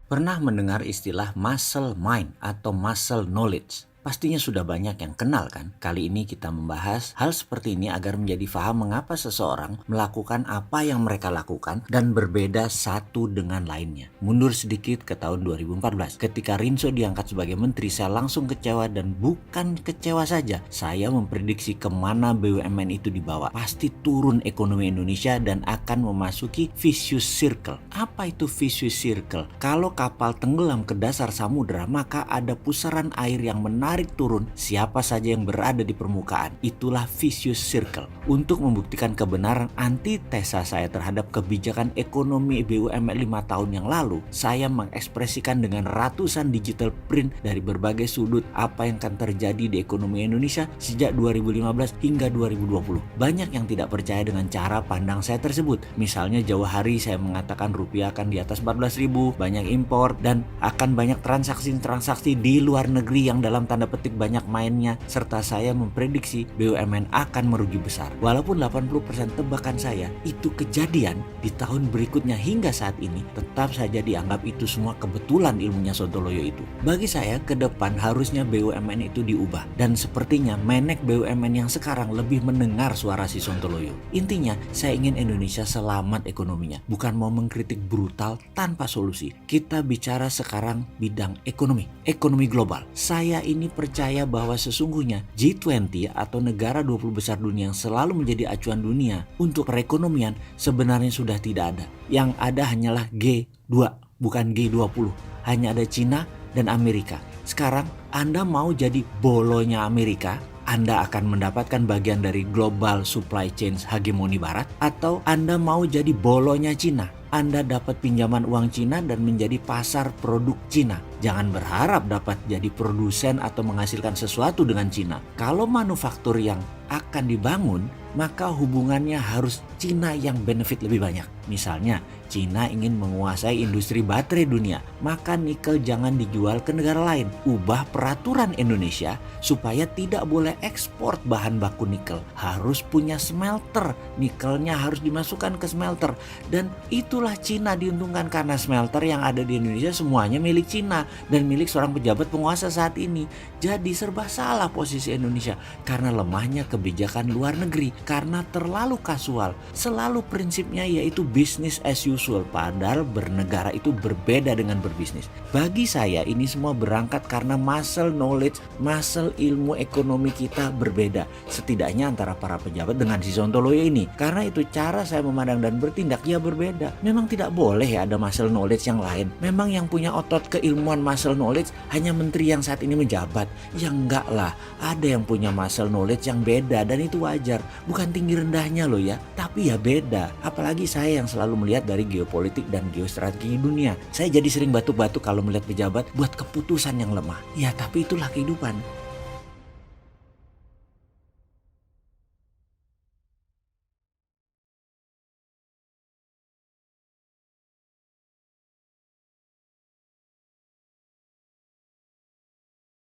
Pernah mendengar istilah muscle mind atau muscle knowledge? Pastinya sudah banyak yang kenal kan? Kali ini kita membahas hal seperti ini agar menjadi paham mengapa seseorang melakukan apa yang mereka lakukan dan berbeda satu dengan lainnya. Mundur sedikit ke tahun 2014. Ketika Rinso diangkat sebagai menteri, saya langsung kecewa dan bukan kecewa saja. Saya memprediksi kemana BUMN itu dibawa. Pasti turun ekonomi Indonesia dan akan memasuki vicious circle. Apa itu vicious circle? Kalau kapal tenggelam ke dasar samudera, maka ada pusaran air yang menarik turun siapa saja yang berada di permukaan. Itulah vicious circle. Untuk membuktikan kebenaran antitesa saya terhadap kebijakan ekonomi BUMN 5 tahun yang lalu, saya mengekspresikan dengan ratusan digital print dari berbagai sudut apa yang akan terjadi di ekonomi Indonesia sejak 2015 hingga 2020. Banyak yang tidak percaya dengan cara pandang saya tersebut. Misalnya jauh hari saya mengatakan rupiah akan di atas 14.000, banyak impor, dan akan banyak transaksi-transaksi di luar negeri yang dalam tanda petik banyak mainnya, serta saya memprediksi BUMN akan merugi besar. Walaupun 80% tebakan saya itu kejadian di tahun berikutnya hingga saat ini, tetap saja dianggap itu semua kebetulan ilmunya Sontoloyo itu. Bagi saya, ke depan harusnya BUMN itu diubah, dan sepertinya menek BUMN yang sekarang lebih mendengar suara si Sontoloyo. Intinya, saya ingin Indonesia selamat ekonominya, bukan mau mengkritik brutal tanpa solusi. Kita bicara sekarang bidang ekonomi global. Saya ini percaya bahwa sesungguhnya G20 atau negara 20 besar dunia yang selalu menjadi acuan dunia untuk perekonomian sebenarnya sudah tidak ada. Yang ada hanyalah G2, bukan G20. Hanya ada Cina dan Amerika. Sekarang Anda mau jadi bolonya Amerika, Anda akan mendapatkan bagian dari global supply chain hegemoni barat, atau Anda mau jadi bolonya Cina, Anda dapat pinjaman uang Cina dan menjadi pasar produk Cina. Jangan berharap dapat jadi produsen atau menghasilkan sesuatu dengan Cina. Kalau manufaktur yang akan dibangun, maka hubungannya harus Cina yang benefit lebih banyak. Misalnya, Cina ingin menguasai industri baterai dunia, maka nikel jangan dijual ke negara lain. Ubah peraturan Indonesia supaya tidak boleh ekspor bahan baku nikel. Harus punya smelter, nikelnya harus dimasukkan ke smelter. Dan itulah Cina diuntungkan karena smelter yang ada di Indonesia semuanya milik Cina dan milik seorang pejabat penguasa saat ini. Jadi serba salah posisi Indonesia karena lemahnya kebijakan luar negeri, karena terlalu kasual. Selalu prinsipnya yaitu business as usual, padahal bernegara itu berbeda dengan berbisnis. Bagi saya ini semua berangkat karena muscle knowledge, muscle ilmu ekonomi kita berbeda, setidaknya antara para pejabat dengan si Sontoloyo ini. Karena itu cara saya memandang dan bertindak ya berbeda. Memang tidak boleh ya ada muscle knowledge yang lain. Memang yang punya otot keilmuan muscle knowledge hanya menteri yang saat ini menjabat. Ya enggak lah, ada yang punya muscle knowledge yang beda dan itu wajar. Bukan tinggi rendahnya loh ya, tapi ya beda. Apalagi saya yang selalu melihat dari geopolitik dan geostrategi dunia. Saya jadi sering batuk-batuk kalau melihat pejabat buat keputusan yang lemah. Ya tapi itulah kehidupan.